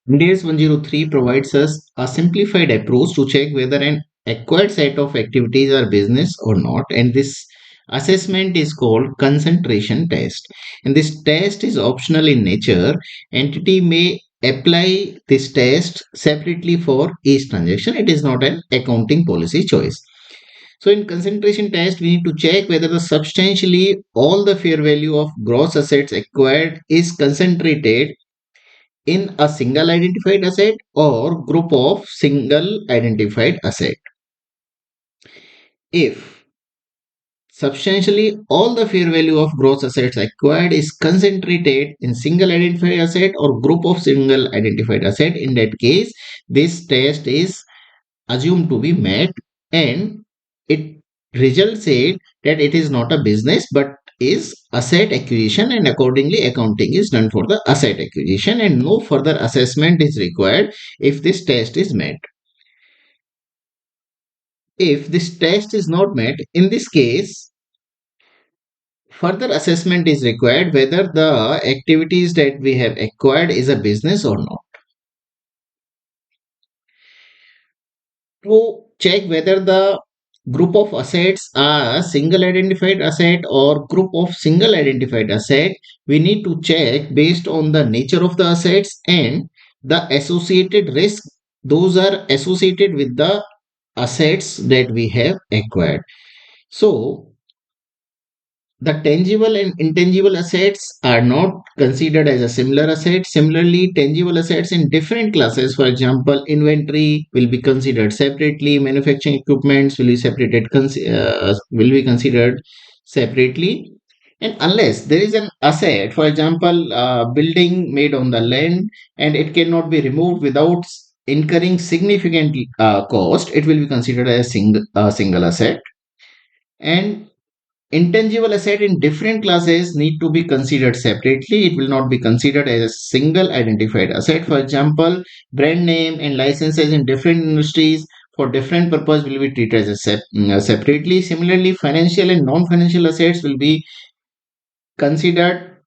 IND 103 provides us a simplified approach to check whether an acquired set of activities are business or not, and this assessment is called concentration test. And this test is optional in nature. Entity may apply this test separately for each transaction. It is not an accounting policy choice. So in concentration test, we need to check whether the substantially all the fair value of gross assets acquired is concentrated in a single identified asset or group of single identified asset. If substantially all the fair value of gross assets acquired is concentrated in single identified asset or group of single identified asset, in that case this test is assumed to be met, and it results said that it is not a business but is asset acquisition, and accordingly accounting is done for the asset acquisition and no further assessment is required if this test is met. If this test is not met, in this case further assessment is required whether the activities that we have acquired is a business or not. To check whether the group of assets are single identified asset or group of single identified asset, we need to check based on the nature of the assets and the associated risk those are associated with the assets that we have acquired. So the tangible and intangible assets are not considered as a similar asset. Similarly, tangible assets in different classes, for example, inventory will be considered separately, manufacturing equipments will be will be considered separately. And unless there is an asset, for example, building made on the land, and it cannot be removed without incurring significant cost, it will be considered as single asset. And intangible asset in different classes need to be considered separately. It will not be considered as a single identified asset. For example, brand name and licenses in different industries for different purpose will be treated as separately. Similarly, financial and non-financial assets will be considered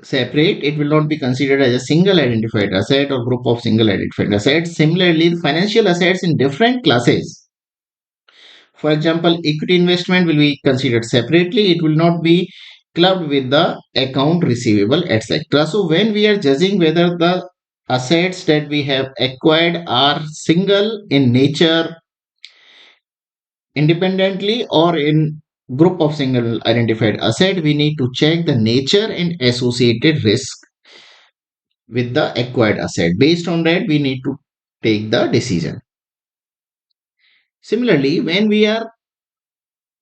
separate. It will not be considered as a single identified asset or group of single identified assets. Similarly, financial assets in different classes, for example, equity investment will be considered separately. It will not be clubbed with the account receivable, etc. So when we are judging whether the assets that we have acquired are single in nature, independently, or in group of single identified asset, we need to check the nature and associated risk with the acquired asset. Based on that, we need to take the decision. Similarly, when we are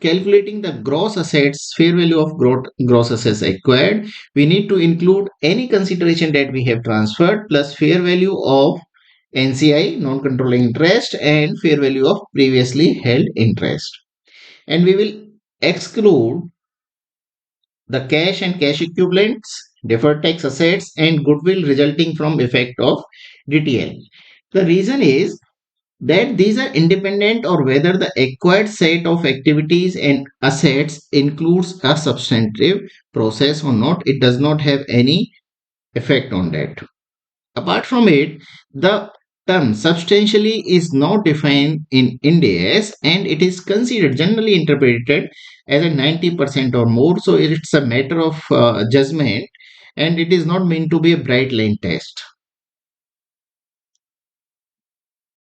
calculating the gross assets, fair value of gross assets acquired, we need to include any consideration that we have transferred plus fair value of NCI, non-controlling interest, and fair value of previously held interest. And we will exclude the cash and cash equivalents, deferred tax assets, and goodwill resulting from effect of DTL. The reason is that these are independent or whether the acquired set of activities and assets includes a substantive process or not, it does not have any effect on that. Apart from it, the term substantially is not defined in IND AS and it is considered generally interpreted as a 90% or more. So it's a matter of judgment and it is not meant to be a bright line test.